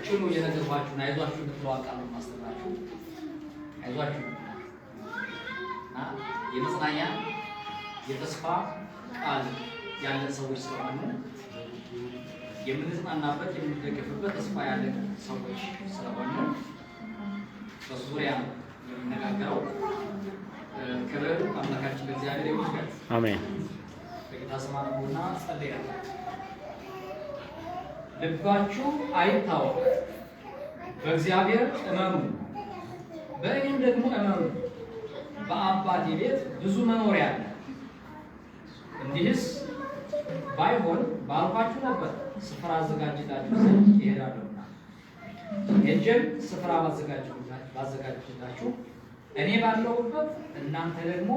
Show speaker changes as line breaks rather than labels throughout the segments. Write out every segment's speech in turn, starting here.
በጭኑ እየነገርኳችሁን አይዟችሁ የምትለዋል ቃል ነው ማስተምራችሁ። አይዟችሁ የመጽናኛ የተስፋ ቃል ያለን ሰዎች ስለሆነ የምንጽናናበት የምንደገፍበት ተስፋ ያለን ሰዎች ስለሆነ በዙሪያ የምንነጋገረው ክብር አምላካችን ለእግዚአብሔር ይመስገን። አሜን። በጌታ ስም አምነውና ጸልያለሁ። ልባችሁ አይታወክ፣ በእግዚአብሔር እመኑ፣ በእኔም ደግሞ እመኑ። በአባቴ ቤት ብዙ መኖሪያ አለ። እንዲህስ ባይሆን ባልኳችሁ ነበር፣ ስፍራ አዘጋጅላችሁ ዘንድ እሄዳለሁና። ሄጄም ስፍራ ባዘጋጅላችሁ እኔ ባለሁበት እናንተ ደግሞ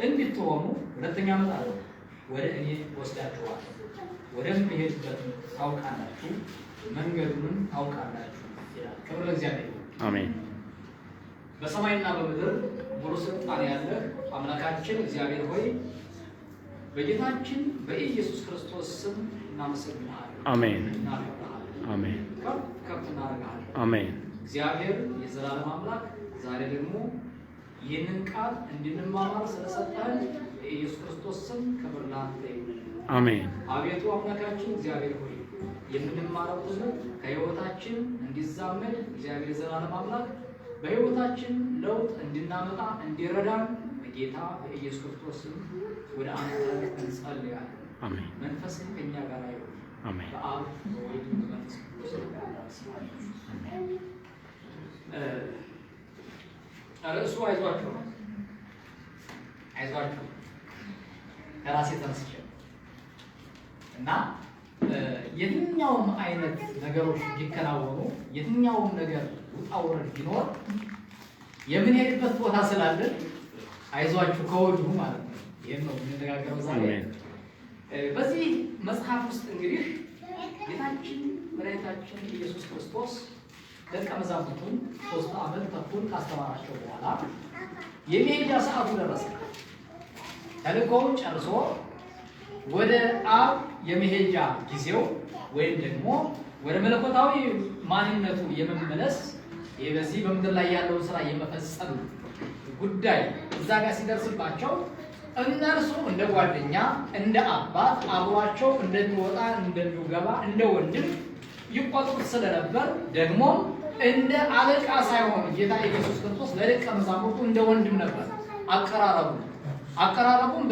እንድትሆኑ ሁለተኛ እመጣለሁ፣ ወደ እኔ ወስዳችኋለሁ። ወደምሄድበት ታውቃላችሁ፣ መንገዱንም ታውቃላችሁ ይላል። ክብር ለእግዚአብሔር። አሜን። በሰማይና በምድር ሙሉ ስልጣን ያለህ አምላካችን እግዚአብሔር ሆይ በጌታችን በኢየሱስ ክርስቶስ ስም እናመሰግንሃለን። አሜን። እናከብርሃለን። አሜን። ከፍ እናደርግሃለን። አሜን። እግዚአብሔር የዘላለም አምላክ ዛሬ ደግሞ ይህንን ቃል እንድንማማር ስለሰጠን በኢየሱስ ክርስቶስ ስም ክብር ላንተ ይሁን። አሜን። አቤቱ አምላካችን እግዚአብሔር ሆይ የምንማረው ትምህርት ከሕይወታችን እንዲዛመድ እግዚአብሔር የዘላለም አምላክ በሕይወታችን ለውጥ እንድናመጣ እንዲረዳን በጌታ በኢየሱስ ክርስቶስ ስም ወደ አንተ እንጸልያለን። አሜን። መንፈስህ ከእኛ ጋር ይሁን። አሜን። በአብ በወልድ በመንፈስ ቅዱስ አሜን። ርዕሱ አይዟችሁ ነው። አይዟችሁ ከራሴ ተነስቼ እና የትኛውም አይነት ነገሮች ቢከናወኑ የትኛውም ነገር ውጣ ውረድ ቢኖር የምንሄድበት ቦታ ስላለን አይዟችሁ ከወዲሁ ማለት ነው። ይሄን ነው የምንነጋገረው ዛሬ። በዚህ መጽሐፍ ውስጥ እንግዲህ ጌታችን መድኃኒታችን ኢየሱስ ክርስቶስ ደቀ መዛሙርቱን 3 ዓመት ተኩል ካስተማራቸው በኋላ የመሄጃ ሰዓቱ ደረሰ። ተልእኮውን ጨርሶ ወደ አብ የመሄጃ ጊዜው ወይም ደግሞ ወደ መለኮታዊ ማንነቱ የመመለስ በዚህ በምድር ላይ ያለውን ስራ የመፈጸም ጉዳይ እዛ ጋር ሲደርስባቸው እነርሱ እንደ ጓደኛ እንደ አባት አብሯቸው እንደሚወጣ እንደሚገባ እንደ ወንድም ይቆጥሩት ስለነበር ደግሞ እንደ አለቃ ሳይሆን ጌታ ኢየሱስ ክርስቶስ ለደቀ መዛሙርቱ እንደ ወንድም ነበር አቀራረቡም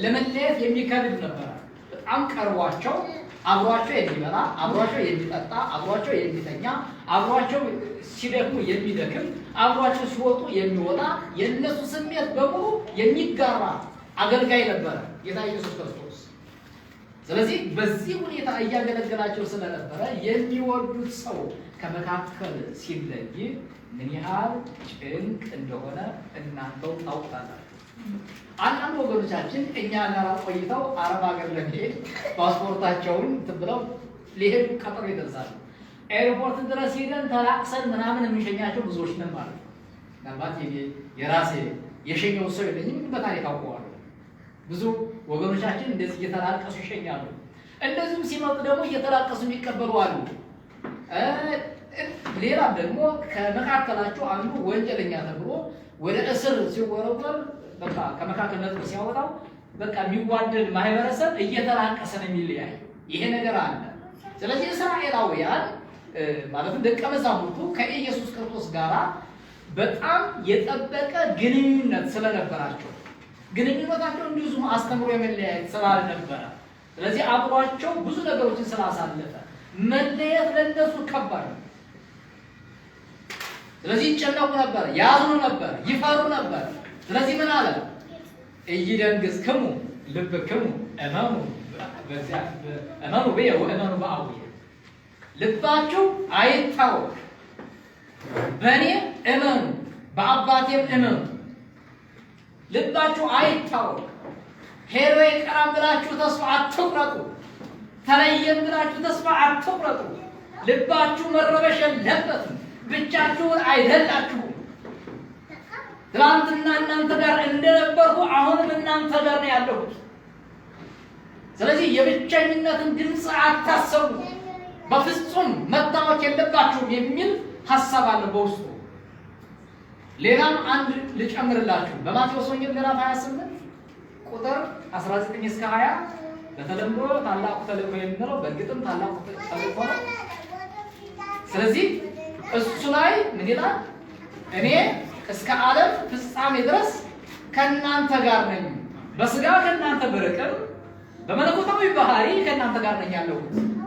ለመለየት የሚከብድ ነበር። በጣም ቀርቧቸው አብሯቸው የሚበላ አብሯቸው የሚጠጣ አብሯቸው የሚተኛ አብሯቸው ሲደክሙ የሚደክም አብሯቸው ሲወጡ የሚወጣ የእነሱ ስሜት በሙሉ የሚጋራ አገልጋይ ነበረ ጌታ ኢየሱስ ክርስቶስ። ስለዚህ በዚህ ሁኔታ እያገለገላቸው ስለነበረ የሚወዱት ሰው ከመካከል ሲለይ ምን ያህል ጭንቅ እንደሆነ እናንተው ታውቃላችሁ። አንዳንድ ወገኖቻችን እኛ ጋር ቆይተው አረብ ሀገር ለመሄድ ፓስፖርታቸውን ብለው ሊሄዱ ቀጠሮ ይደርሳሉ። ኤርፖርት ድረስ ሄደን ተላቅሰን ምናምን የሚሸኛቸው ብዙዎች ነን ማለት ነው። ምናልባት የራሴ የሸኘው ሰው የለኝም፣ በታሪክ አውቀዋለሁ። ብዙ ወገኖቻችን እንደዚህ እየተላቀሱ ይሸኛሉ። እንደዚሁም ሲመጡ ደግሞ እየተላቀሱ የሚቀበሉ አሉ። ሌላም ደግሞ ከመካከላቸው አንዱ ወንጀለኛ ተብሎ ወደ እስር ሲወረወር በቃ ከመካከል ነጥብ ሲያወጣው በቃ የሚዋደድ ማህበረሰብ እየተላቀሰ ነው የሚለያይ። ይሄ ነገር አለ። ስለዚህ እስራኤላውያን ማለትም ደቀ መዛሙርቱ ከኢየሱስ ክርስቶስ ጋር በጣም የጠበቀ ግንኙነት ስለነበራቸው ግንኙነታቸው እንዲሁ አስተምሮ የመለያየት ስላልነበረ፣ ስለዚህ አብሯቸው ብዙ ነገሮችን ስላሳለፈ መለየት ለእነሱ ከባድ ነው። ስለዚህ ይጨነቁ ነበር፣ ያዝኑ ነበር፣ ይፈሩ ነበር። ስለዚህ ምን አለ? እይደንግዝክሙ ልብክሙ እመኑ በየ ወእመኑ በአቡየ። ልባችሁ አይታወክ፣ በእኔ እመኑ በአባቴም እመኑ። ልባችሁ አይታወክ። ሄዶ ይቀራም ብላችሁ ተስፋ አትቁረጡ። ተለየም ብላችሁ ተስፋ አትቁረጡ። ልባችሁ መረበሽ የለበትም። ብቻችሁን አይደላችሁም። ትናንትና እናንተ ጋር እንደነበርኩ አሁንም እናንተ ጋር ነው ያለሁት። ስለዚህ የብቸኝነትን ድምፅ አታሰሙ። በፍጹም መታወክ የለባችሁም የሚል ሐሳብ አለ በውስጡ። ሌላም አንድ ልጨምርላችሁ። በማቴዎስ ወንጌል ምዕራፍ 28 ቁጥር 19 እስከ 20 በተለምዶ ታላቁ ተልእኮ የምንለው በእርግጥም ታላቁ ተልእኮ ነው። ስለዚህ እሱ ላይ ምን ይላል? እኔ እስከ ዓለም ፍጻሜ ድረስ ከእናንተ ጋር ነኝ። በስጋ ከእናንተ ብርቅም በመለኮታዊ ባህሪ ከእናንተ ጋር ነኝ ያለሁት።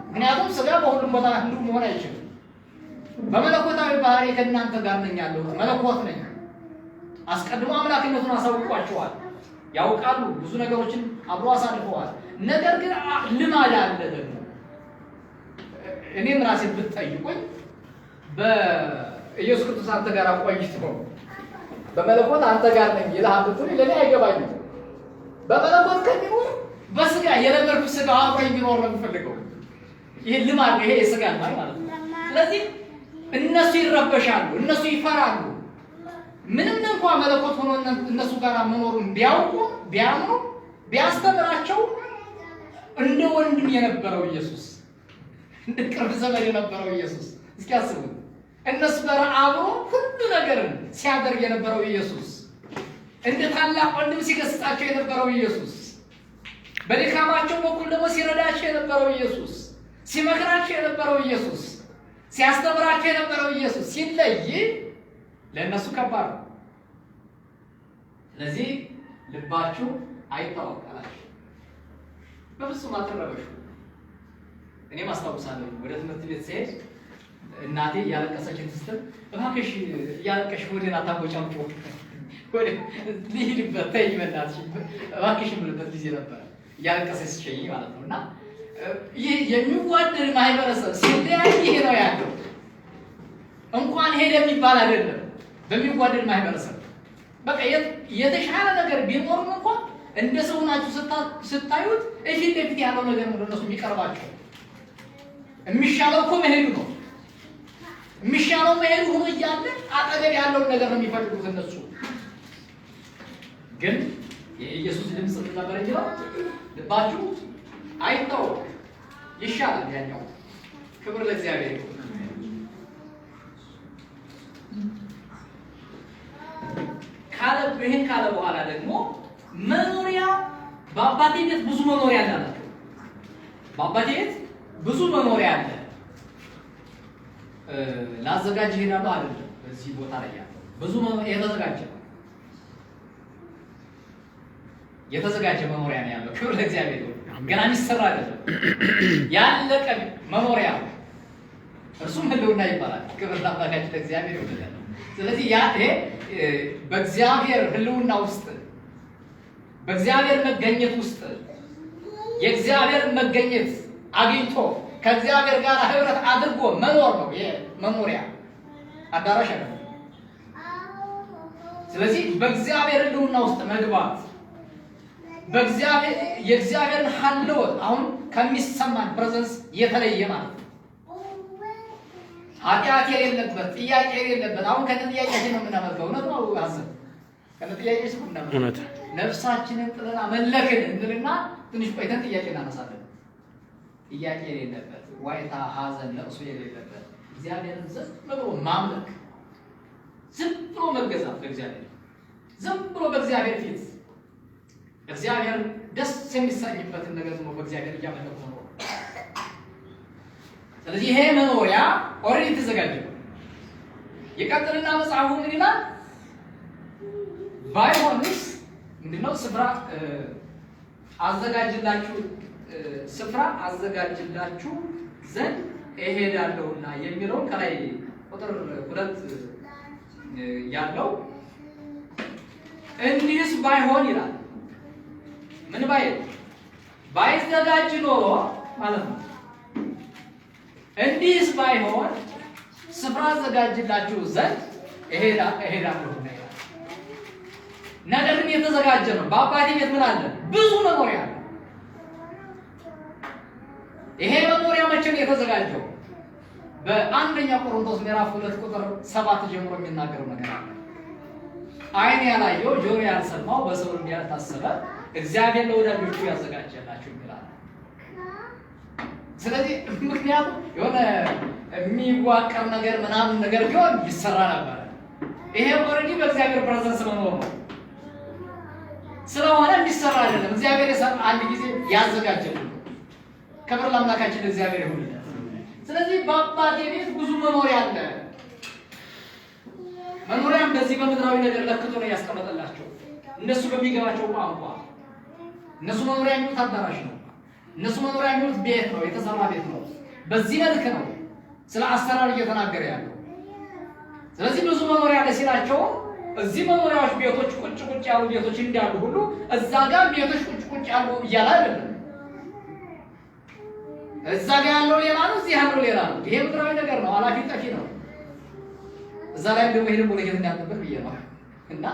ምክንያቱም ስጋ በሁሉም ቦታ ሁሉ መሆን አይችልም። በመለኮታዊ ባህሪ ከእናንተ ጋር ነኝ ያለሁት። መለኮት ነኝ። አስቀድሞ አምላክነቱን አሳውቋቸዋል። ያውቃሉ። ብዙ ነገሮችን አብሮ አሳልፈዋል። ነገር ግን ልማድ አለ ደግሞ። እኔም ራሴን ብትጠይቁኝ በኢየሱስ ክርስቶስ አንተ ጋር ቆይቶ በመለኮት አንተ ጋር ነኝ ይልሃል ብትሉኝ ለእኔ አይገባኝም። በመለኮት ከሚኖር በስጋ የለመድኩት ስጋ አብሮኝ ቢኖር ነው የምፈልገው። ይሄ ልማድ፣ ይሄ የስጋ ልማድ ማለት ነው። ስለዚህ እነሱ ይረበሻሉ፣ እነሱ ይፈራሉ። ምንም እንኳን መለኮት ሆኖ እነሱ ጋር መኖሩን ቢያውቁ ቢያምኑ ቢያስተምራቸው እንደ ወንድም የነበረው ኢየሱስ፣ እንደ ቅርብ ዘመድ የነበረው ኢየሱስ እስኪ አስቡት። እነሱ ጋር አብሮ ሁሉ ነገርን ሲያደርግ የነበረው ኢየሱስ፣ እንደ ታላቅ ወንድም ሲገስጻቸው የነበረው ኢየሱስ፣ በድካማቸው በኩል ደግሞ ሲረዳቸው የነበረው ኢየሱስ፣ ሲመክራቸው የነበረው ኢየሱስ፣ ሲያስተምራቸው የነበረው ኢየሱስ ሲለይ ለእነሱ ከባድ ነው። ስለዚህ ልባችሁ አይታወቃላችሁ፣ በፍጹም አትረበሹ። እኔም አስታውሳለሁ ወደ ትምህርት ቤት ስሄድ እናቴ እያለቀሰች ስትል እባክሽ እያለቀሽ ወዴን አታጎጫምጮ ወደ ልሂድበት ተይኝ በእናትሽ እባክሽ የምልበት ጊዜ ነበረ። እያለቀሰች ስትሸኝ ማለት ነው። እና ይህ የሚዋደድ ማህበረሰብ ሲለያይ ይሄ ነው ያለው። እንኳን ሄደ የሚባል አይደለም። በሚዋደድ ማህበረሰብ በቃ የተሻለ ነገር ቢኖርም እንኳን እንደ ሰው ናችሁ ስታዩት እፊት ለፊት ያለው ነገር ነው ለነሱ የሚቀርባቸው። የሚሻለው እኮ መሄዱ ነው። የሚሻለው መሄዱ ሆኖ እያለ አጠገብ ያለውን ነገር ነው የሚፈልጉት እነሱ። ግን የኢየሱስ ድምፅ ነበር እንጂ ልባችሁ አይታወቅ ይሻላል ያኛው። ክብር ለእግዚአብሔር ይሁን። ይህን ካለ በኋላ ደግሞ መኖሪያ በአባቴ ቤት ብዙ መኖሪያ አለ። በአባቴ ቤት ብዙ መኖሪያ አለ። ላዘጋጅ እሄዳለሁ አይደለም። በዚህ ቦታ ላይ ያለው ብዙ የተዘጋጀ መኖሪያ ነው ያለው። ክብር ለእግዚአብሔር ይሁን። ገና የሚሰራ አይደለም፣ ያለቀ መኖሪያ ነው። እርሱም ህልውና ይባላል። ክብር ለአምላካችን ለእግዚአብሔር ይሁን። ስለዚህ ይሄ በእግዚአብሔር ህልውና ውስጥ በእግዚአብሔር መገኘት ውስጥ የእግዚአብሔር መገኘት አግኝቶ ከእግዚአብሔር ጋር ህብረት አድርጎ መኖር ነው። ይሄ መኖሪያ አዳራሽ አይደለም። ስለዚህ በእግዚአብሔር ህልውና ውስጥ መግባት የእግዚአብሔርን ሀልወት አሁን ከሚሰማን ፕሬዘንስ የተለየ ማለት ነው። ኃጢአት የሌለበት ጥያቄ የሌለበት አሁን ከነጥያቄያችን ነው የምናመልከው። እውነት ነው ሀሰብ ከነጥያቄያችን ነው የምናመልከው። ነፍሳችንን ጥለና መለክን እንልና ትንሽ ቆይተን ጥያቄ እናነሳለን። ጥያቄ የሌለበት ዋይታ፣ ሀዘን፣ ለቅሶ የሌለበት እግዚአብሔርን ዝም ብሎ ማምለክ፣ ዝም ብሎ መገዛት ለእግዚአብሔር፣ ዝም ብሎ በእግዚአብሔር ፊት እግዚአብሔር ደስ የሚሰኝበትን ነገር ነው በእግዚአብሔር እያመለኩ ነው። ስለዚህ ይሄ መኖሪያ ኦልሬዲ ተዘጋጀ ነው። ይቀጥልና መጽሐፉ ምን ይላል? ባይሆንስ ምንድነው ስፍራ አዘጋጅላችሁ ዘንድ እሄዳለሁና የሚለውን ከላይ ቁጥር 2 ያለው እንዲህስ ባይሆን ይላል። ምን ባይዘጋጅ ኖሮ ማለት ነው። እንዲህስ ባይሆን ስፍራ አዘጋጅላችሁ ዘንድ እሄዳለሁ ነው። ነገር ግን የተዘጋጀ ነው። በአባቴ ቤት ምን አለ? ብዙ መኖሪያ አለ። ይሄ መኖሪያ መቼ ነው የተዘጋጀው? በአንደኛ ቆሮንቶስ ምዕራፍ 2 ቁጥር 7 ጀምሮ የሚናገረው ነገር አለ። ዓይን ያላየው ጆሮ ያልሰማው በሰው ልብ ያልታሰበ እግዚአብሔር ለወዳጆቹ ያዘጋጀላችሁ ይላል። ስለዚህ ምክንያቱም የሆነ የሚዋቀር ነገር ምናምን ነገር ቢሆን ይሰራ ነበር። ይሄ ኦልሬዲ በእግዚአብሔር ፕሬዘንስ መኖር ነው ስለሆነ እንዲሰራ አይደለም። እግዚአብሔር የሰራ አንድ ጊዜ ያዘጋጀልን። ክብር ለአምላካችን እግዚአብሔር ይሁን። ስለዚህ በአባቴ ቤት ብዙ መኖሪያ አለ። መኖሪያም በዚህ በምድራዊ ነገር ለክቶ ነው ያስቀመጠላቸው። እነሱ በሚገባቸው ቋንቋ እነሱ መኖሪያ የሚሉት አዳራሽ ነው። እነሱ መኖሪያ የሚሉት ቤት ነው፣ የተሰራ ቤት ነው። በዚህ መልክ ነው ስለ አሰራር እየተናገረ ያለው። ስለዚህ ብዙ መኖሪያ አለ ሲላቸው እዚህ መኖሪያዎች ቤቶች ቁጭ ቁጭ ያሉ ቤቶች እንዳሉ ሁሉ እዛ ጋር ቤቶች ቁጭ ቁጭ ያሉ እያለ አይደለም። እዛ ጋር ያለው ሌላ ነው፣ እዚህ ያለው ሌላ ነው። ይሄ ምድራዊ ነገር ነው፣ አላፊ ጠፊ ነው። እዛ ላይ ደግሞ ይሄን ብሎ እንዳልነበር ብዬ ነው። እና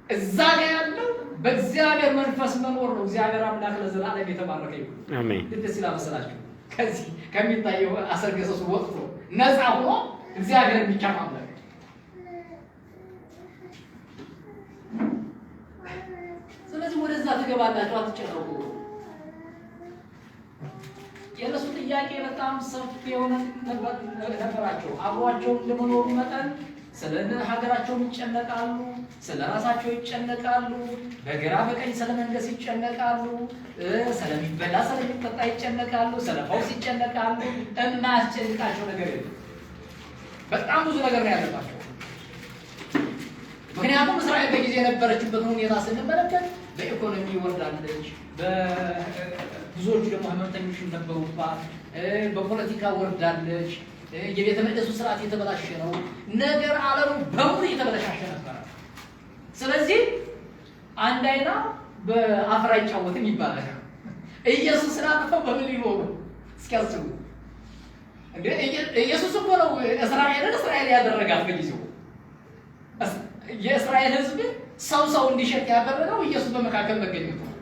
እዛ ጋር ያለው በእግዚአብሔር መንፈስ መኖር ነው። እግዚአብሔር አምላክ ለዘላለም የተባረከ ይሁን። አሜን። ደስ ይላል መሰላችሁ። ከዚህ ከሚታየው አሰርገሰሱ ወጥቶ ነፃ ሆኖ እግዚአብሔር ብቻ ማምለክ። ስለዚህ ወደዛ ትገባላችሁ፣ አትጨነቁ። የእነሱ ጥያቄ በጣም ሰፊ የሆነ ነበራቸው። አብሯቸው እንደመኖሩ መጠን ስለ ሀገራቸው ይጨነቃሉ፣ ስለ ራሳቸው ይጨነቃሉ፣ በግራ በቀኝ ስለ መንገስ ይጨነቃሉ፣ ስለሚበላ ስለሚጠጣ ይጨነቃሉ፣ ስለ ፈውስ ይጨነቃሉ። እና ያስጨንቃቸው ነገር የለም። በጣም ብዙ ነገር ነው ያለባቸው። ምክንያቱም እስራኤል በጊዜ የነበረችበትን ሁኔታ ስንመለከት በኢኮኖሚ ወርዳለች፣ ብዙዎቹ ደግሞ ህመምተኞች ነበሩባት፣ በፖለቲካ ወርዳለች። የቤተ መቅደሱ ስርዓት የተበላሸ ነው። ነገር ዓለሙ በሙሉ የተበላሸ ነበር። ስለዚህ አንድ አይና በአፈር አይጫወትም ይባላል። ኢየሱስ ስላጠፋው በምን ይኖሩ እስኪያስቡ እንዴ! ኢየሱስ እኮ ነው እስራኤል ያደረጋት። በጊዜው የእስራኤል ህዝብ ሰው እንዲሸጥ ያደረገው ኢየሱስ በመካከል መገኘቱ ነው።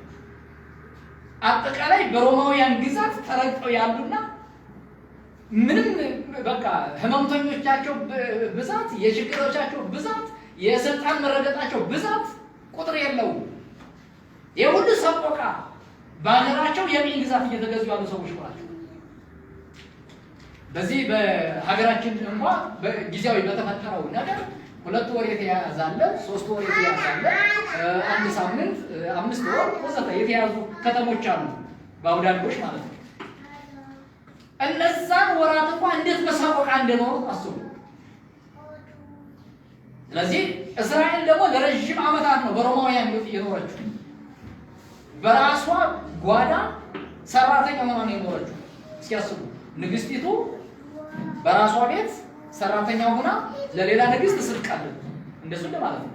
አጠቃላይ በሮማውያን ግዛት ተረግጠው ያሉና ምንም በቃ ህመምተኞቻቸው ብዛት፣ የችግሮቻቸው ብዛት፣ የስልጣን መረገጣቸው ብዛት ቁጥር የለውም። የሁሉ ሰቆቃ በሀገራቸው የቅኝ ግዛት እየተገዙ ያሉ ሰዎች ናቸው። በዚህ በሀገራችን እንኳን በጊዜያዊ በተፈጠረው ነገር 2 ወር የተያዛለ፣ 3 ወር የተያዛለ፣ 1 ሳምንት፣ 5 ወር ወዘተ የተያዙ ከተሞች አሉ፣ በአውዳንዶች ማለት ነው። እነዛን ወራት እንኳን እንዴት በሰቆቃ እንደኖሩ አስቡ። ስለዚህ እስራኤል ደግሞ ለረጅም ዓመታት ነው በሮማውያን ቤት እየኖረችው። በራሷ ጓዳ ሰራተኛ ሆና ነው የኖረችው። እስኪ አስቡ፣ ንግስቲቱ በራሷ ቤት ሰራተኛ ሆና ለሌላ ንግስት ስልቃለች። እንደሱ ማለት ነው።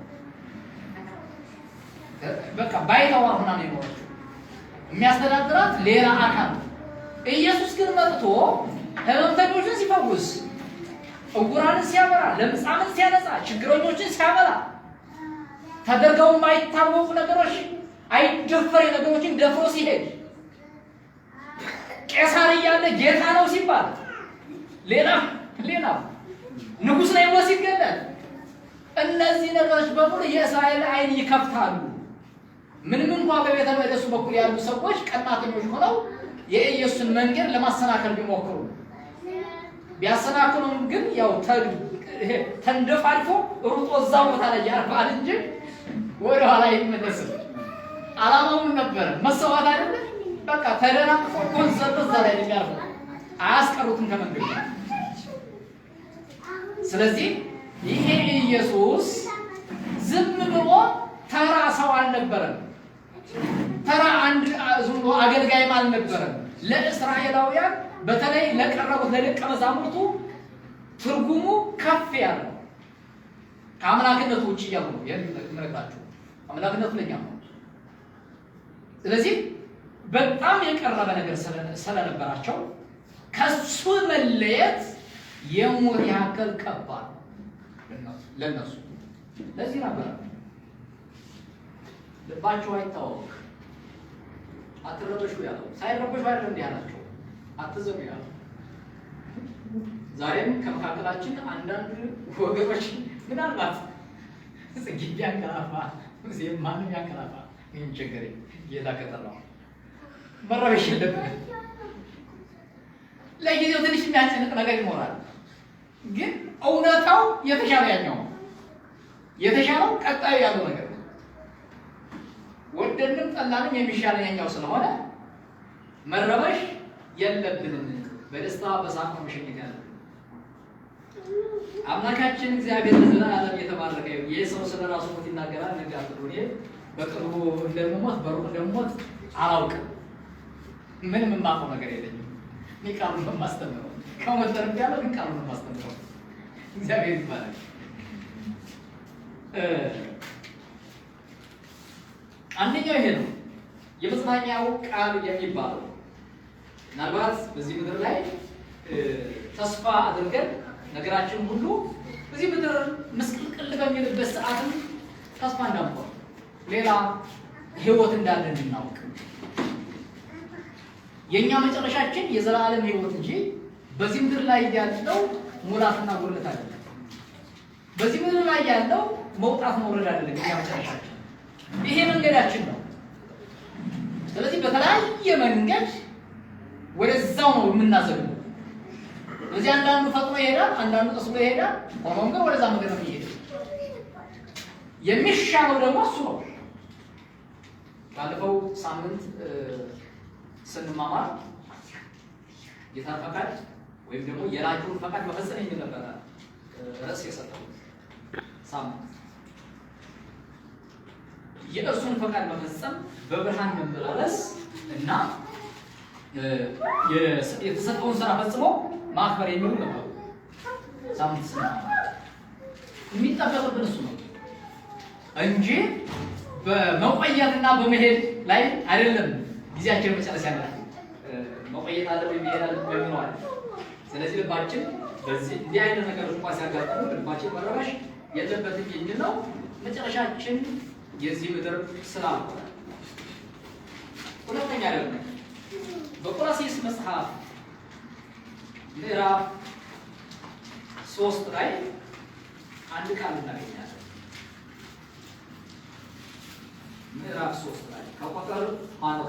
በቃ ባይተዋር ሆና ነው የኖረችው። የሚያስተዳድራት ሌላ አካል። ኢየሱስ ግን መጥቶ ህመምተኞችን ሲፈውስ፣ ዕውራንን ሲያበራ፣ ለምጻምን ሲያነጻ፣ ችግረኞችን ሲያበላ፣ ተደርገው የማይታወቁ ነገሮች አይደፈር ነገሮችን ደፍሮ ሲሄድ፣ ቄሳር እያለ ጌታ ነው ሲባል፣ ሌላ ንጉሥ ላይ ብሎ ሲገለጥ፣ እነዚህ ነገሮች በሙሉ የእስራኤል አይን ይከፍታሉ። ምንም እንኳን በቤተ መቅደሱ በኩል ያሉ ሰዎች ቀናተኞች ሆነው የኢየሱስን መንገድ ለማሰናከል ቢሞክሩ ቢያሰናክሉም ግን ያው ተንደፋልፎ ሩጦ እዛው ቦታ ላይ ያርፋል እንጂ ወደ ኋላ አይመለስም። ዓላማውን ነበረ መሰዋት አይደለ? በቃ ተደናቅፎ ኮንሰርት እዛ ላይ የሚያርፉ አያስቀሩትም ከመንገዱ። ስለዚህ ይሄ ኢየሱስ ዝም ብሎ ተራ ሰው አልነበረም። ተራ አንድ ዝም አገልጋይም አልነበረም። ለእስራኤላውያን በተለይ ለቀረቡት ለደቀ መዛሙርቱ ትርጉሙ ከፍ ያለ ከአምላክነቱ ውጭ ያሉ ነው የምነግራችሁ። አምላክነቱ ለኛ ነው። ስለዚህ በጣም የቀረበ ነገር ስለነበራቸው ከሱ መለየት የሞት ያክል ከባድ ለነሱ። ለዚህ ነበር ልባቸው አይታወቅ አትረበሹ ያለው። ሳይረበሹ አይደለም እንዲህ ያላቸው፣ አትዘኑ ያለው። ዛሬም ከመካከላችን አንዳንድ ወገኖች ምናልባት ጽጌ ያንቀላፋ ማንም ያንቀላፋ ይህን ችግር ጌታ ከጠራው መረበሽ የለብንም። ለጊዜው ትንሽ የሚያስጨንቅ ነገር ይኖራል፣ ግን እውነታው የተሻለ ያኛው የተሻለው ቀጣዩ ያለው ነገር ነው። ወደድንም ጠላንም የሚሻለው ያኛው ስለሆነ መረበሽ የለብንም። በደስታ በሳቅ መሸኘት ያለብን። አምላካችን እግዚአብሔር ለዘላለም የተባረከ ይሁን። ይህ ሰው ስለ ራሱ ሞት ይናገራል። ነጋጥሩ እኔ በቅርቡ እንደምሞት በሩቅ እንደምሞት አላውቅም። ምንም የማውቀው ነገር የለኝም። እኔ ቃሉን ነው የማስተምረው። ከሞት ተርፌያለሁ፣ ግን ቃሉን ነው የማስተምረው። እግዚአብሔር ይባላል። አንደኛው ይሄ ነው የመጽናኛው ቃል የሚባለው። ምናልባት በዚህ ምድር ላይ ተስፋ አድርገን ነገራችን ሁሉ በዚህ ምድር ምስቅልቅል በሚልበት ሰዓትም ተስፋ እንዳንቆርጥ ሌላ ህይወት እንዳለ እንድናውቅ የኛ መጨረሻችን የዘላለም ህይወት እንጂ በዚህ ምድር ላይ ያለው ሙላትና ጉድለት አይደለም። በዚህ ምድር ላይ ያለው መውጣት መውረድ አይደለም። የኛ መጨረሻችን ይሄ መንገዳችን ነው። ስለዚህ በተለያየ መንገድ ወደዛው ነው የምናዘግበው። ስለዚህ አንዳንዱ ፈጥኖ ይሄዳል፣ አንዳንዱ ቀስሎ ይሄዳል። ሆኖም ግን ወደዛ መንገድ ነው የሚሄደው። የሚሻለው ደግሞ እሱ ነው። ባለፈው ሳምንት ስንማማር ጌታ ፈቃድ ወይም ደግሞ የላጁን ፈቃድ መፈጸም የሚል ነበረ ርዕስ የሰጠው ሳምንት። የእርሱን ፈቃድ መፈጸም በብርሃን መመላለስ እና የተሰጠውን ስራ ፈጽሞ ማክበር የሚሉ ነበሩ። ሳምንት ስንማማር የሚጠበቅብን እሱ ነው እንጂ በመቆየትና በመሄድ ላይ አይደለም። ጊዜያችን መጨረስ ያለ መቆየት አለ ወይ መሄድ አለ ወይ ነው። ስለዚህ ልባችን በዚህ እንዲህ አይነት ነገሮች እንኳን ሲያጋጥሙ ልባችን መረበሽ የለበትም የሚል ነው። መጨረሻችን የዚህ ምድር ስላልሆነ ሁለተኛ ደግሞ በቆላስይስ መጽሐፍ ምዕራፍ 3 ላይ አንድ ቃል እናገኛለን። ምዕራፍ 3 ላይ ከቁጥር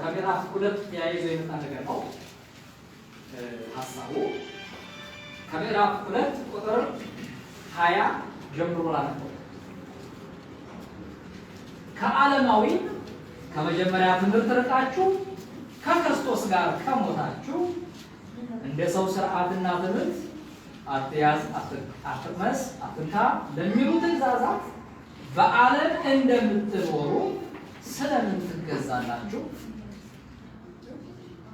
ከምዕራፍ 2 ተያይዞ የመጣ ነገር ነው ሐሳቡ። ከምዕራፍ 2 ቁጥር 20 ጀምሮ ነው። ከዓለማዊ ከመጀመሪያ ትምህርት ርቃችሁ ከክርስቶስ ጋር ከሞታችሁ እንደ ሰው ሥርዓትና ትምህርት አትያዝ፣ አትቅመስ፣ አትንካ ለሚሉ ትእዛዛት በዓለም እንደምትኖሩ ስለምን ትገዛላችሁ?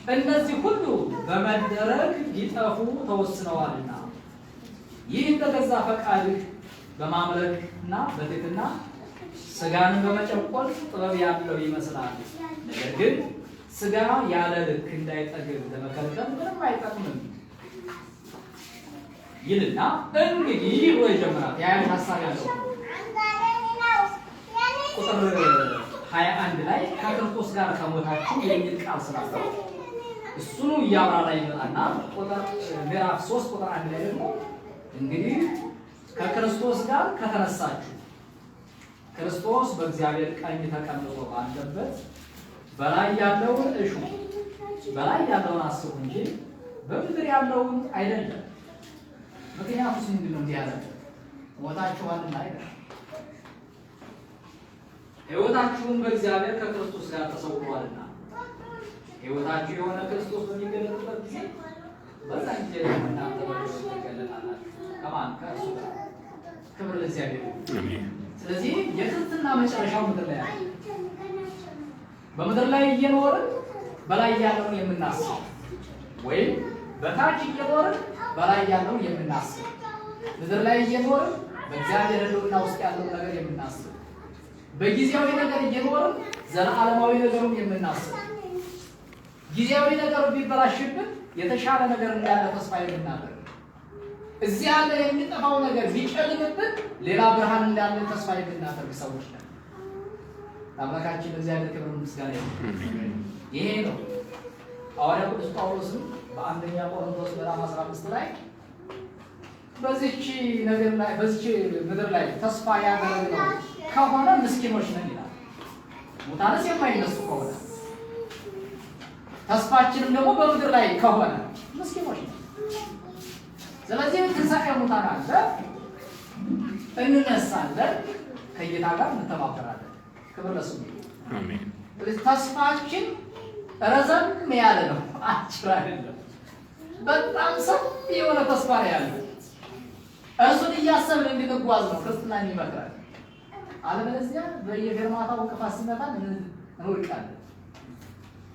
እነዚህ ሁሉ በመደረግ ሊጠፉ ተወስነዋልና ይህ በገዛ ፈቃድህ በማምለክና በትሕትና ሥጋን በመጨቆን ጥበብ ያለው ይመስላል። ነገር ግን ሥጋ ያለ ልክ እንዳይጠግብ ለመከልከል ምንም አይጠቅምም ይልና እንግዲህ ብሎ ይጀምራል። ያን ሐሳብ ያለው ቁጥር 21 ላይ ከክርስቶስ ጋር ከሞታችሁ የሚል ቃል ስላለው እሱኑ እያብራራ ይመጣና ቁጥር ምዕራፍ 3 ቁጥር 1 ላይ ደግሞ እንግዲህ ከክርስቶስ ጋር ከተነሳችሁ ክርስቶስ በእግዚአብሔር ቀኝ ተቀምጦ ባለበት በላይ ያለውን እሹ፣ በላይ ያለውን አስቡ እንጂ በምድር ያለውን አይደለም። ምክንያቱስ ምንድን ነው? እንዲህ ያለ ሞታችኋልና አይደል? ሕይወታችሁን በእግዚአብሔር ከክርስቶስ ጋር ተሰውሯልና ሕይወታችሁ የሆነ ክርስቶስ በሚገለጥበት ጊዜ በዛ ጊዜ እናንተ ትገለጣላችሁ። ከማን? ከእርሱ ጋር። ክብር ለእግዚአብሔር። ስለዚህ የክርስትና መጨረሻው ምድር ላይ ያለ በምድር ላይ እየኖርን በላይ ያለውን የምናስብ ወይም በታች እየኖርን በላይ ያለውን የምናስብ፣ ምድር ላይ እየኖርን በእግዚአብሔር ሕልውና ውስጥ ያለውን ነገር የምናስብ፣ በጊዜያዊ ነገር እየኖርን ዘላለማዊ ነገሩን የምናስብ፣ ጊዜያዊ ነገሩ ቢበላሽብን የተሻለ ነገር እንዳለ ተስፋ የምናደርግ፣ እዚህ ያለ የሚጠፋው ነገር ቢጨልምብን ሌላ ብርሃን እንዳለ ተስፋ የምናደርግ ሰዎች ነን። አምላካችን እግዚአብሔር ክብር ምስጋና ይሁን። ይሄ ነው ሐዋርያው ቅዱስ ጳውሎስም በአንደኛ ቆሮንቶስ ምዕራፍ 15 ላይ በዚህች ነገር ላይ በዚህች ምድር ላይ ተስፋ ያደረግነው ከሆነ ምስኪኖች ነን ይላል። ሙታንስ የማይነሱ ከሆነ ተስፋችንም ደግሞ በምድር ላይ ከሆነ ምስኪኖች ነን። ስለዚህ ትንሣኤ ሙታን አለ፣ እንነሳለን፣ ከጌታ ጋር እንተባበራለን። ክብር ለስሙ። አሜን። ተስፋችን ረዘም ያለ ነው፣ አጭር አይደለም። በጣም ሰፊ የሆነ ተስፋ ነው ያለው። እርሱን እያሰብን እንድንጓዝ ነው ክርስትና የሚመክራል። አለበለዚያ በየፌርማታው እንቅፋት ሲመታን እንወድቃለን።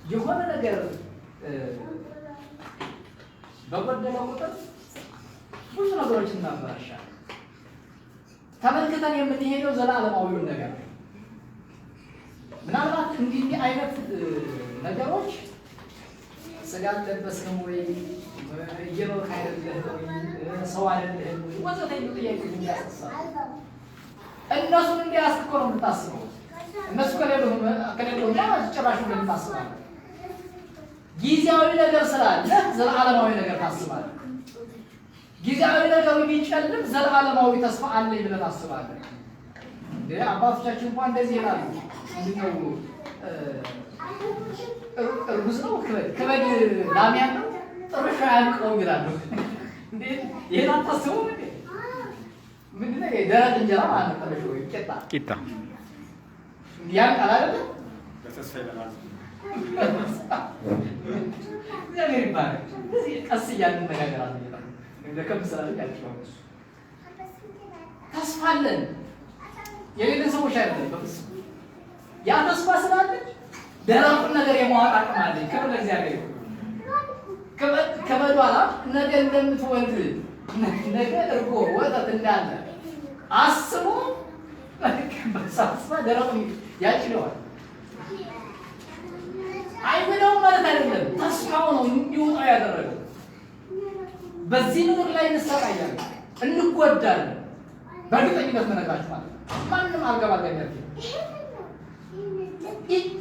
የሆነ ነገር በጎደለ ቁጥር ብዙ ነገሮችን እናበላሻለን። ተመልክተን የምንሄደው ዘላለማዊውን ነገር ነው። ምናልባት እንዲህ አይነት ነገሮች ስጋ ለበስን ወይ እየኖርክ አይደለህ ወይ ሰው አይደለህ ወይ ወዘተ ጥያቄዎች ያስነሳሉ። እነሱን እንዲያስቆ ነው የምታስበው። እነሱ ከሌሉና ጭራሽ እንደምታስባለህ። ጊዜያዊ ነገር ስላለ ዘላለማዊ ነገር ታስባለህ። ጊዜያዊ ነገሩ ቢጨልም ዘላለማዊ ተስፋ አለኝ ብለህ ታስባለህ። አባቶቻችን እንኳን እንደዚህ ይላሉ። ምንድነው እርጉዝ ነው ከበድ ላም ያለው ጥሩሽ አያልቀውም ይላሉ። እንዴት ይሄን አታስቡም እንዴ? ምንድነው የደረቅ እንጀራ ማለት ነው። ጥሩሽ ወይ ቂጣ ያልቃል አይደል? በተስፋ ይላል። እግዚአብሔር ይባረክ። እዚህ ቀስ እያልን እንነጋገራለን። ለከም ስላለ ያልቻው ተስፋ አለን። የሌለን ሰዎች አይደለም በፍጹም። ያ ተስፋ ስላለ ደረቁን ነገር የማዋጥ አቅም አለኝ። ክብር ለእግዚአብሔር። ከበዷላ ነገ እንደምትወልድ ነገ እርጎ ወተት እንዳለ አስቦ በሳስባ ደረቁን ያጭለዋል። አይብለው ማለት አይደለም፣ ተስፋው ነው እንዲወጣው ያደረገው። በዚህ ምድር ላይ እንሰቃያለን፣ እንጎዳለን። በእርግጠኝነት መነግራችሁ ማለት ነው። ማንም አልገባገኛል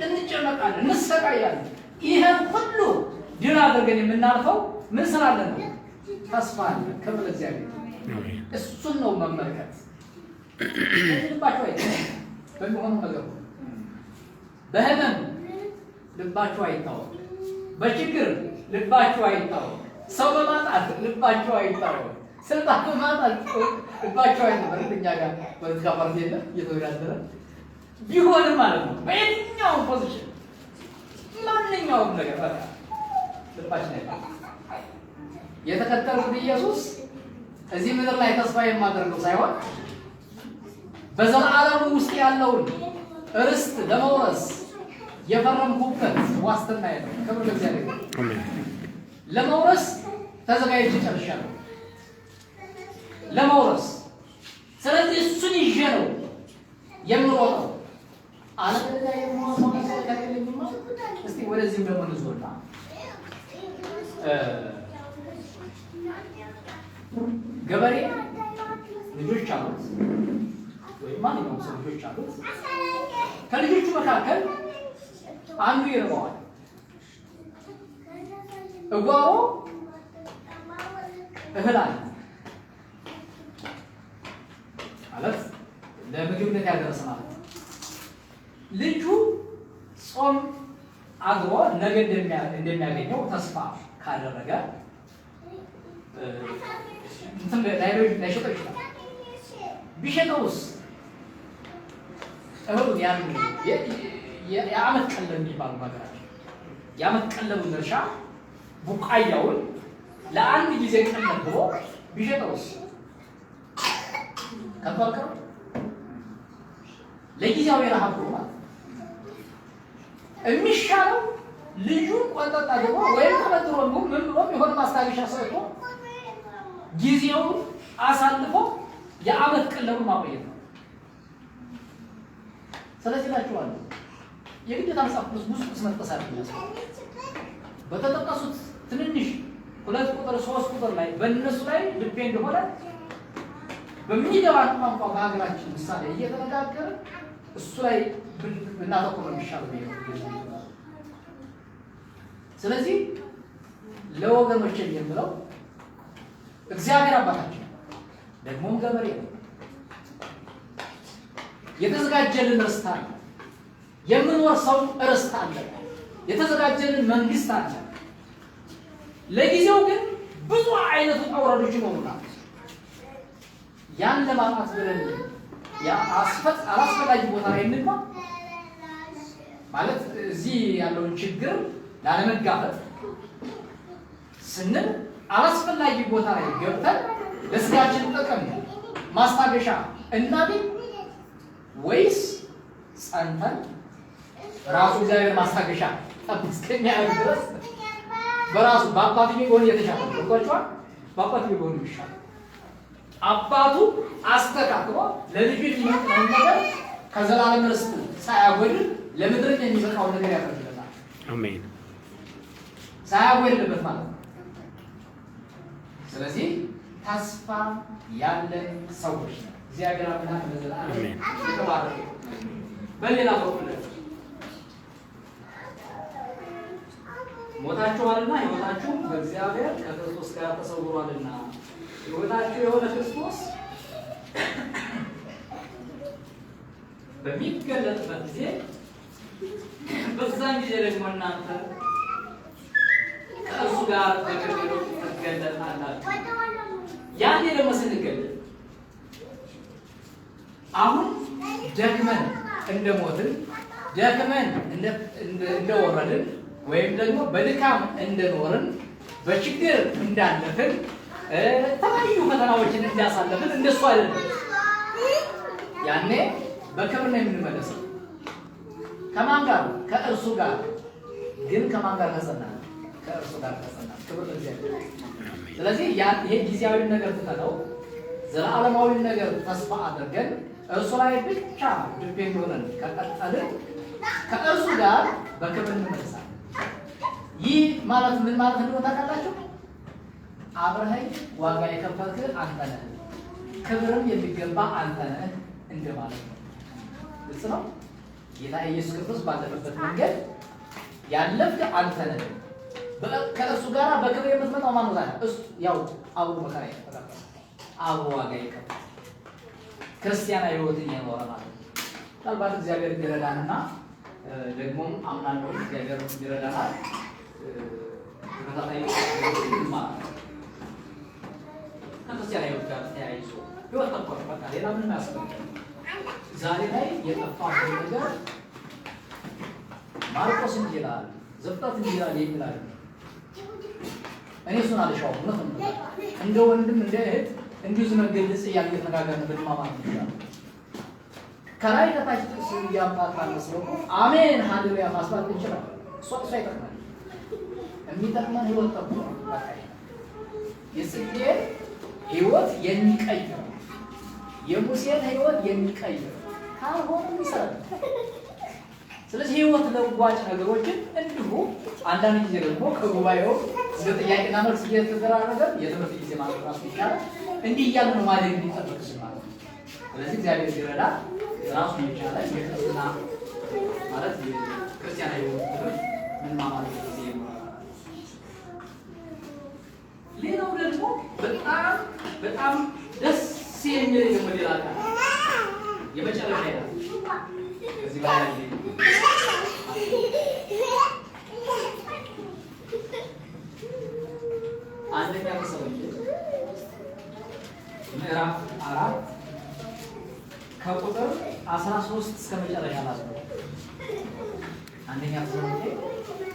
እንጨነቃለን፣ እንሰቃያለን። ይሄን ሁሉ ድል አድርገን የምናልፈው ምን ስላለን ነው? ተስፋ አለ። ክብር ለእግዚአብሔር። እሱን ነው መመልከት። ልባችሁ አይታወቅ በሚሆኑ ነገር በህመም ልባችሁ አይታወቅ፣ በችግር ልባችሁ አይታወቅ፣ ሰው በማጣት ልባችሁ አይታወቅ፣ ስልጣን በማጣት ልባችሁ አይታወቅ። እኛ ጋር ፖለቲካ ፓርቲ የለም እየተወዳደረ ቢሆንም ማለት ነው። በየትኛውም ፖዚሽን ማንኛውም ነገር በቃ ልባችን አይታወቅ። የተከተሉት ኢየሱስ እዚህ ምድር ላይ ተስፋ የማደርገው ሳይሆን በዘላለሙ ውስጥ ያለውን ርስት ለመውረስ የፈረምኩበት ዋስትና ያለው። ክብር ለእግዚአብሔር። አሜን። ለመውረስ ተዘጋጅቼ ጨርሻለሁ። ለመውረስ ስለዚህ እሱን ይዤ ነው የምሮጠው። አለበለዚያ የምሮጠው ነገር ከሌለኝማ እስቲ ወደዚህም ደግሞ እንዞርና ገበሬ ልጆች አሉት ወይ ማንኛውም ሰው ልጆች አሉት። ከልጆቹ መካከል አንዱ ይርበዋል። እጓሮ እህል አለ ማለት ለምግብነት ያደረሰ ማለት ነው። ልጁ ጾም አግሮ ነገ እንደሚያገኘው ተስፋ ካደረገ ላይሸጠው ይችላል። ቢሸጠውስ እህሉን ያን የዓመት ቀለብ የሚባሉ ነገራቸው የዓመት ቀለቡን እርሻ ቡቃያውን ለአንድ ጊዜ ቀለብ ብሎ ቢሸጠውስ ከፈልከው ለጊዜያዊ ረሃብ ብሎ ማለት የሚሻለው ልጁን ቆንጠጥ አድርጎ ወይም ተበድሮ ምን ብሎ የሆነ ማስታገሻ ሰጥቶ ጊዜውን አሳልፎ የዓመት ቀለቡን ማቆየት ነው። ስለዚህ እላችኋለሁ የግዴታ መጽሐፍ ቅዱስ ብዙ ቁስ መጥቀስ አለብን። በተጠቀሱት ትንንሽ 2 ቁጥር 3 ቁጥር ላይ በእነሱ ላይ ልቤ እንደሆነ በሚገባን ቋንቋ በሀገራችን ምሳሌ እየተነጋገረ እሱ ላይ ብናተኩር ነው የሚሻለው። ስለዚህ ለወገኖች የምለው እግዚአብሔር አባታችን ደግሞም ገበሬ ነው። የተዘጋጀልን ርስት አለ። የምንወርሰው ርስት አለ። የተዘጋጀልን መንግስት አለ። ለጊዜው ግን ብዙ አይነት አውራዶች ይኖሩና ያን ለማጥፋት ብለን ያ አላስፈላጊ ቦታ ላይ እንግባ ማለት እዚህ ያለውን ችግር ላለመጋፈጥ ስንል አላስፈላጊ ቦታ ላይ ገብተን ለስጋችን ጥቅም ማስታገሻ እናገኝ ወይስ ጸንተን ራሱ እግዚአብሔር ማስታገሻ እስከሚያደርግ ድረስ በራሱ በአባትዬ ጎን የተሻለ ነው። በአባትዬ ጎን ይሻላል። አባቱ አስተካክሎ ለልጁ የሚመጣውን ነገር ከዘላለም ርስቱ ሳያጎድል ለምድር የሚበቃውን ነገር ያደርግለታል።
አሜን።
ሳያጎድልበት ማለት ነው። ስለዚህ ተስፋ ያለን ሰዎች ነው። እግዚአብሔር አምላክ ለዘላለም ይባርክ። በሌላ በኩል ሞታችኋልና ሕይወታችሁ በእግዚአብሔር ከክርስቶስ ጋር ተሰውሯልና ሕይወታችሁ የሆነ ክርስቶስ በሚገለጥበት ጊዜ በዛን ጊዜ ደግሞ እናንተ ከእርሱ ጋር በክብር ትገለጣላችሁ። ያኔ ደግሞ ስንገለጥ አሁን ደክመን እንደሞትን ደክመን እንደወረድን ወይም ደግሞ በድካም እንደኖርን በችግር እንዳለፍን ተለያዩ ፈተናዎችን እንዳሳለፍን እንደሱ አይደለም። ያኔ በክብር ነው የምንመለሰው። ከማን ጋር? ከእርሱ ጋር። ግን ከማን ጋር ተጸናን? ከእርሱ ጋር ተጸናን። ክብር ለእግዚአብሔር። ስለዚህ ይሄ ጊዜያዊ ነገር ትተነው ዘላለማዊ ነገር ተስፋ አድርገን እርሱ ላይ ብቻ ዲፔንድ ሆነን ከቀጠልን ከእርሱ ጋር በክብር እንመለሳለን። ይህ ማለት ምን ማለት እንደሆነ ታውቃላችሁ? አብረኸኝ ዋጋ የከፈልክ አንተ ነህ፣ ክብርም የሚገባ አንተ ነህ እንደማለት ነው። ግልጽ ነው። ጌታ ኢየሱስ ክርስቶስ ባለፈበት መንገድ ያለፍክ አንተ ነህ። ከእርሱ ጋር በክብር የምትመጣው ማን ነው ታዲያ? እሱ ያው አብሮ መከራ ይቀበላል፣ አብሮ ዋጋ ይከፍላል። ክርስቲያናዊ ሕይወትን እየኖረ ማለት ነው። ምናልባት እግዚአብሔር ይረዳንና ደግሞም አምናለሁ እግዚአብሔር ይረዳናል። ተከታታይ ማለት ነው። ከክርስቲያናዊ ሕይወት ጋር ተያይዞ ሕይወት ተቆርጦ በቃ ሌላ ምንም አያስፈልግም። ዛሬ ላይ የጠፋው ነገር ማርቆስ እንዲህ ይላል፣ ዘፍጥረት እንዲህ ይላል የሚላል እኔ እሱን አልሻውም። እውነት ነው። እንደ ወንድም እንደ እህት እንዲሁ ዝም ግልጽ እያልን እየተነጋገርን በድማማት ይችላል። ከላይ ከታች ጥቅስ እያምጣጣን መስሎኮ አሜን ሃሌሉያ ማስባት እንችላለን። እሷ አይጠቅመን። የሚጠቅመን ሕይወት ጠብቆ በቃ የጽጌን ሕይወት የሚቀይር የሙሴን ሕይወት የሚቀይር ካልሆነ ይሰራል። ስለዚህ ሕይወት ለዋጭ ነገሮችን እንዲሁ አንዳንድ ጊዜ ደግሞ ከጉባኤው እንደ ጥያቄና መልስ እየተደራረገ የትምህርት ጊዜ ማለት ራሱ ይቻላል። እንዲህ እያሉ ነው ማለት የሚጠበቅ ማለት ነው። ስለዚህ እግዚአብሔር ሲረዳ ራሱ የቻለ የክርስትና ማለት የክርስቲያናዊ ሕይወት ትምህርት ምን ማለት ጊዜ ይኖራል። ሌላው ደግሞ በጣም ደስ የሚል የሞዴል አካል የመጨረሻ ይላል ከዚህ በላይ አንደኛ ተሰሎንቄ ምዕራፍ 4 ከቁጥር 13 እስከ መጨረሻ ማለት ነው። አንደኛ ተሰሎንቄ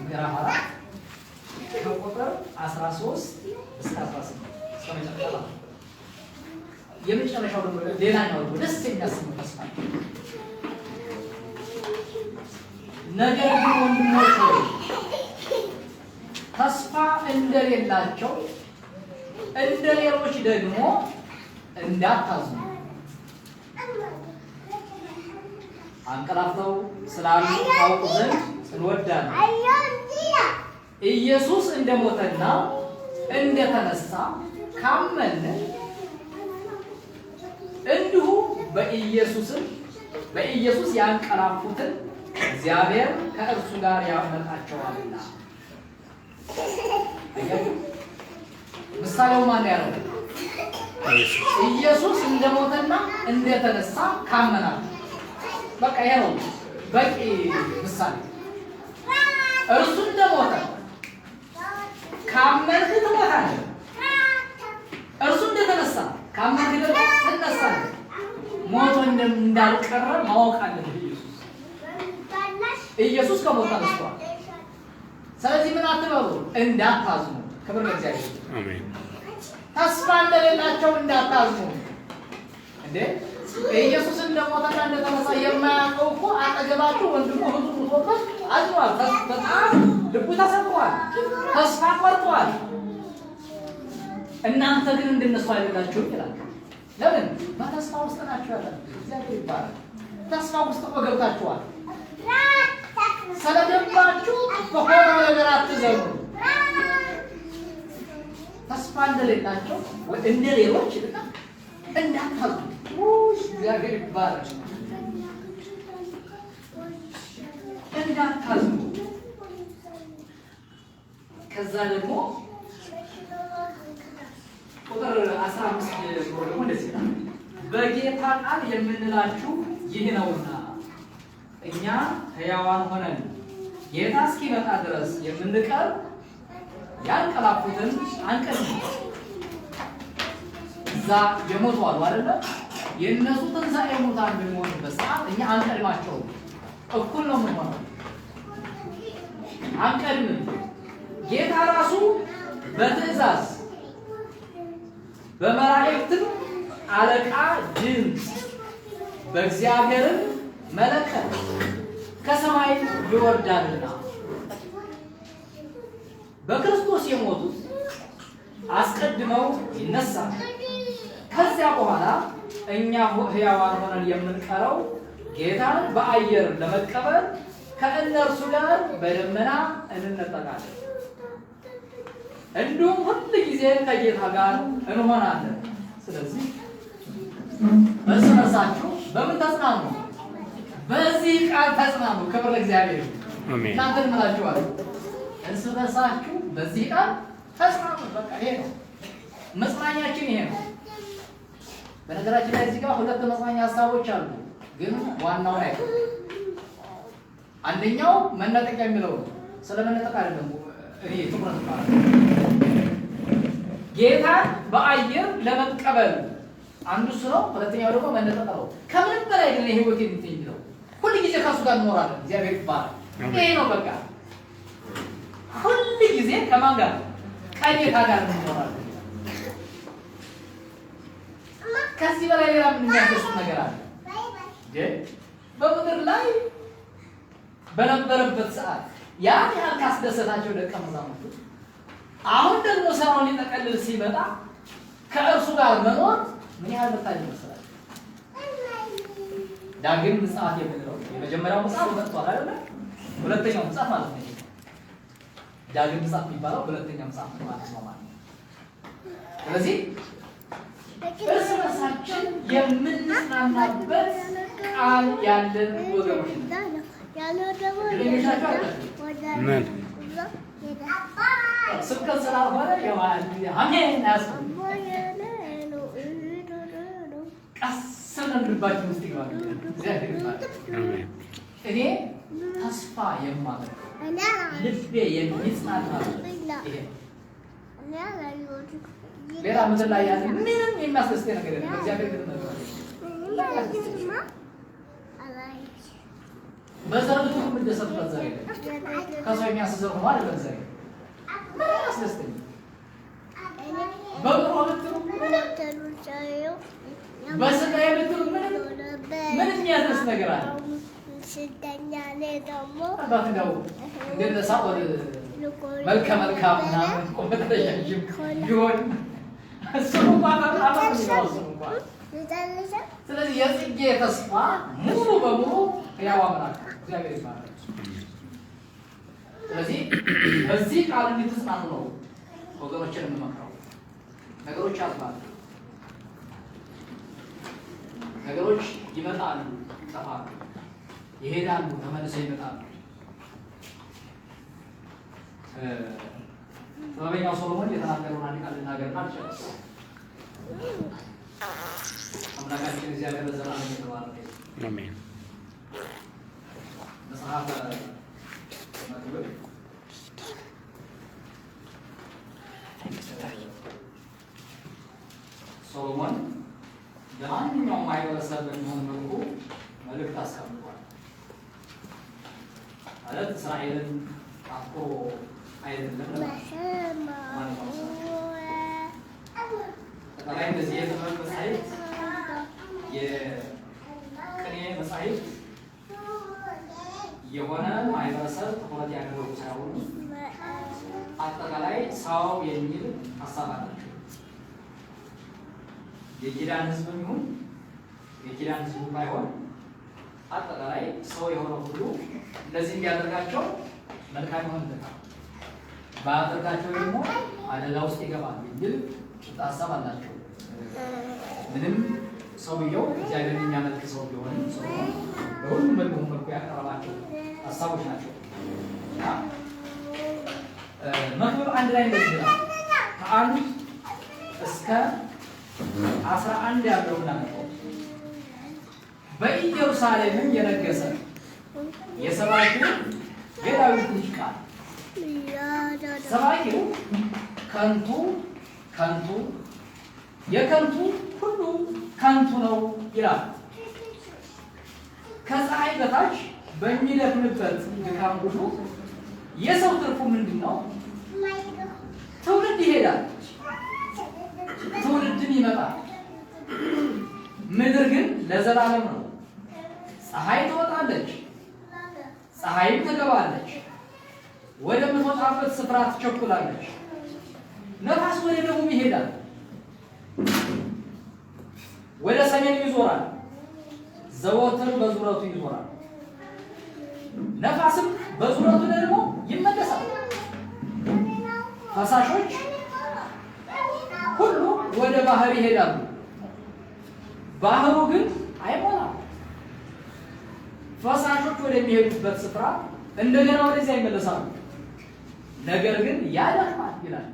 ምዕራፍ 4 ከቁጥር 13 እስከ 18 እስከ መጨረሻ ማለት ነው። የመጨረሻው ደግሞ ሌላኛው ደግሞ ደስ የሚያሰኝ ተስፋ ነገር ግን ወንድሞች ሆይ ተስፋ እንደሌላቸው እንደ ሌሎች ደግሞ እንዳታዝኑ አንቀላፍተው ስላሉ ታውቁ ዘንድ እንወዳለን። ኢየሱስ እንደሞተና እንደተነሳ ካመን እንዲሁ በኢየሱስ ያንቀላፉትን እግዚአብሔር ከእርሱ ጋር ያመጣቸዋልና። ምሳሌው ማን ያለው? ኢየሱስ እንደሞተና እንደተነሳ ካመናችሁ። በቃ ይሄ ነው በቂ ምሳሌ። እርሱ እንደሞተ ካመንክ ትሞታለህ። እንዳልቀረ ማወቅ አለበት። ኢየሱስ ከሞት ተነስቷል። ስለዚህ ምን አትበሉ? እንዳታዝኑ። ክብር ለእግዚአብሔር። አሜን። ተስፋ እንደሌላቸው እንዳታዝኑ። እንዴ ኢየሱስ እንደሞተና እንደተነሳ የማያውቀው እኮ አጠገባቸው ወንድሙ እህቱ ሞቶበት አዝኗል። በጣም ልቡ ተሰብሯል። ተስፋ ቆርጧል። እናንተ ግን እንደነሱ አይደላችሁም ይላል። ለምን? በተስፋ ውስጥ ናችሁ ያላችሁ። እግዚአብሔር ይባላል። ተስፋ ውስጥ እኮ ገብታችኋል። ስለገባችሁ በሆነ ነገር አትዘኑ። ተስፋ እንደሌላቸው እንደ ሌሎች እንዳታዝኑ። እግዚአብሔር ይባላል። እንዳታዝኑ። ከዛ ደግሞ ቁጥር 15 ደግሞ እንደዚህ ነው። በጌታ ቃል የምንላችሁ ይህ ነውና እኛ ሕያዋን ሆነን ጌታ እስኪመጣ ድረስ የምንቀር ያንቀላፉትን አንቀልም። እዛ የሞቱ አሉ አይደለ? የእነሱ ትንሣኤ ሙታን በሚሆንበት ሰዓት እኛ አንቀድማቸውም። እኩል ነው የምንሆነው። አንቀድምም። ጌታ ራሱ በትእዛዝ በመላእክትም አለቃ ድምፅ በእግዚአብሔርም መለከት ከሰማይ ይወርዳልና በክርስቶስ የሞቱት አስቀድመው ይነሳሉ። ከዚያ በኋላ እኛ ሕያዋን ሆነን የምንቀረው ጌታን በአየር ለመቀበል ከእነርሱ ጋር በደመና እንነጠቃለን። እንዲሁም ሁል ጊዜ ከጌታ ጋር እንሆናለን። ስለዚህ እርስ በርሳችሁ በምን ተጽናኑ? በዚህ ቃል ተጽናኑ። ክብር ለእግዚአብሔር። አሜን። እናንተ እምላችኋለሁ እርስ በርሳችሁ በዚህ ቃል ተጽናኑ። በቃ ይሄ ነው መጽናኛችን፣ ይሄ ነው። በነገራችን ላይ እዚህ ጋር ሁለት መጽናኛ ሀሳቦች አሉ፣ ግን ዋናው ላይ አንደኛው መነጠቅ የሚለው ነው። ስለመነጠቅ አይደለም እኔ ትኩረት ማለት ጌታን በአየር ለመቀበል አንዱ እሱ ነው። ሁለተኛው ደግሞ መነጠቅ ነው። ከምንም በላይ ግን ህይወት የሚለው ሁሉ ጊዜ ከሱ ጋር እንኖራለን። እግዚአብሔር ይባላል። ይሄ ነው በቃ ሁሉ ጊዜ ከማን ጋር? ከጌታ ጋር እንኖራለን። ከዚህ በላይ ሌላ ምን የሚያስደስት ነገር አለ? በምድር ላይ በነበረበት ሰዓት ያን ያህል ካስደሰታቸው ደቀ መዛሙርቱ አሁን ደግሞ ስራውን ሊጠቀልል ሲመጣ ከእርሱ ጋር መኖር ምን ያህል መታደል ይመስላል። ዳግም ምጽአት የምንለው የመጀመሪያው ምጽአት መጥቷል አይደል? ሁለተኛው ምጽአት ማለት ነው። ዳግም ምጽአት የሚባለው ሁለተኛው ምጽአት ማለት ነው ማለት ነው። ስለዚህ እርስ በርሳችን የምንጽናናበት ቃል ያለን ወገኖች ምን ስብከት ስላልሆነ አሜን አያስብም። ቀስ ብለን ልባችን ውስጥ ይገባል። እግዚአብሔር ይባላል። እኔ ተስፋ የማደርገው ልቤ የሚጽናናበት ይሄ ሌላ ምድር ላይ ያለ ምንም የሚያስደስተኝ ነገር የለም። እግዚአብሔር ግን ነው በዘር ልጅ ምን ደሰበት ዘር የለም። ከሰው የሚያስዘር ነው አይደለም ዘር ምን ያስደስተኝ በብሮ ልትሉ በስጋ የምትሉ ምን የሚያስደስት ነገር አለ? ስደኛ ላይ ደግሞ አባትዳው እንደነሳው መልከ መልካም ምናምን ቆመተሻሽም ቢሆን እሱም እንኳን ስለዚህ የጽጌ ተስፋ ሙሉ በሙሉ ሕያው አምላክ እግዚአብሔር ይባላል። ስለዚህ በዚህ ቃል እንድትጽናኑ ነው ወገኖችን የምመክረው። ነገሮች አልፋሉ፣ ነገሮች ይመጣሉ፣ ይጠፋሉ፣ ይሄዳሉ፣ ተመልሰው ይመጣሉ። ጥበበኛው ሶሎሞን የተናገረውን አንድ ቃል ልናገርና አልጨርስ። አምላካችን እግዚአብሔር ለዘላለም የተባረከ ይሁን። አሜን። መጽሐፈ መክብብ ሶሎሞን ለማንኛውም ማህበረሰብ በሚሆን መልኩ መልእክት አስቀምጧል ማለት እስራኤልን አጥቆ አይደለም ማለት ነው። ተቃራኒ በዚህ የትምህርት መጻሕፍት የቅኔ መጻሕፍት የሆነ ማህበረሰብ ትኩረት ያደረጉ ሳይሆኑ አጠቃላይ ሰው የሚል ሀሳብ አላቸው። የኪዳን ሕዝብም ይሁን የኪዳን ሕዝብ ባይሆን አጠቃላይ ሰው የሆነ ሁሉ እንደዚህ እንዲያደርጋቸው መልካም ይሆንለታል፣ ባያደርጋቸው ደግሞ አደጋ ውስጥ ይገባል የሚል ሀሳብ አላቸው። ምንም ሰውየው እግዚአብሔርን የሚያመልክ ሰው ቢሆንም ሰው በሁሉም መልኩ ያቀረባቸው ሀሳቦች ናቸው። መክብብ 1 ላይ እንደዚህ ይላል። ከ1 እስከ 11 ያለው ነው። በኢየሩሳሌምም የነገሰ የሰባኪው የዳዊት ልጅ ቃል ሰባኪው ከንቱ ከንቱ የከንቱ ሁሉ ከንቱ ነው ይላል። ከፀሐይ በታች በሚደክምበት ድካም ሁሉ የሰው ትርፉ ምንድን ነው? ትውልድ ይሄዳል፣ ትውልድን ይመጣል። ምድር ግን ለዘላለም ነው። ፀሐይ ትወጣለች፣ ፀሐይም ትገባለች፣ ወደምትወጣበት ስፍራ ትቸኩላለች። ነፋስ ወደ ደቡብ ይሄዳል፣ ወደ ሰሜን ይዞራል፣ ዘወትር በዙረቱ ይዞራል። ነፋስም በዙረቱ ደግሞ ይመለሳል። ፈሳሾች ሁሉ ወደ ባህር ይሄዳሉ፣ ባህሩ ግን አይሞላም። ፈሳሾች ወደሚሄዱበት ስፍራ እንደገና ወደዚያ ይመለሳሉ፣ ነገር ግን ያደክማል ይላል።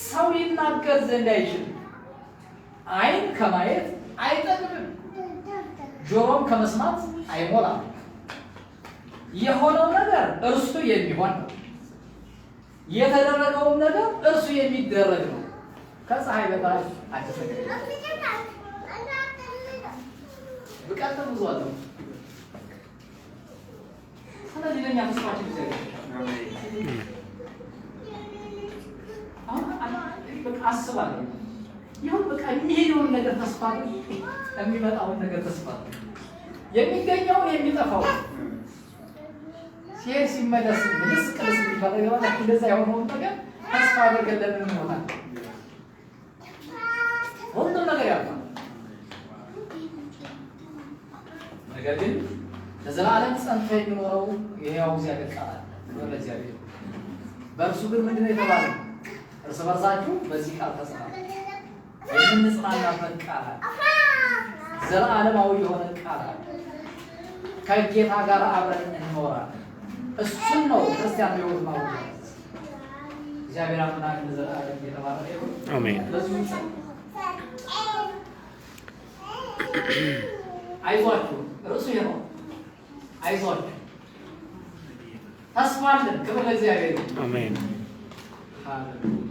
ሰው ይናገር ዘንድ አይችልም፣ ዓይን ከማየት አይጠግብም፣ ጆሮም ከመስማት አይሞላም። የሆነው ነገር እርሱ የሚሆን ነው፣ የተደረገውም ነገር እርሱ የሚደረግ ነው። ከፀሐይ በታች አዲስ ነገር ብቃት ብዙ አለው። ስለዚህ ለኛ ተስፋችን በቃ አስባለሁ ይሁን በቃ የሚሄደውን ነገር ተስፋ የሚመጣውን ነገር ተስፋ የሚገኘውን የሚጠፋው ሲሄድ ሲመለስ ምንስ ቅልስ የሚባለው እንደዛ የሆነውን ነገር ተስፋ አድርገን እንሆናል። ሁሉም ነገር ያልፋል፣ ነገር ግን ለዘላለም ጸንቶ የሚኖረው ይሄው እግዚአብሔር ቃል አለ። ለእግዚአብሔር በእርሱ ግን ምንድነው የተባለው? እርስ በርሳችሁ በዚህ ቃል ተጽናኑ። የምንጽናናበት ቃል አለ፣ ዘላለማዊ የሆነ ቃል አለ። ከጌታ ጋር አብረን እንኖራለን። እሱን ነው ክርስቲያን ሕይወት ማለት ነው። እግዚአብሔር አምላክ ለዘላለም የተባረከ ይሁን። አሜን። ለዚህ አይዟችሁ፣ ርዕሱ ይሄ ነው። አይዟችሁ፣ ተስፋ አለን። ክብር ለእግዚአብሔር። አሜን። ሃሌሉያ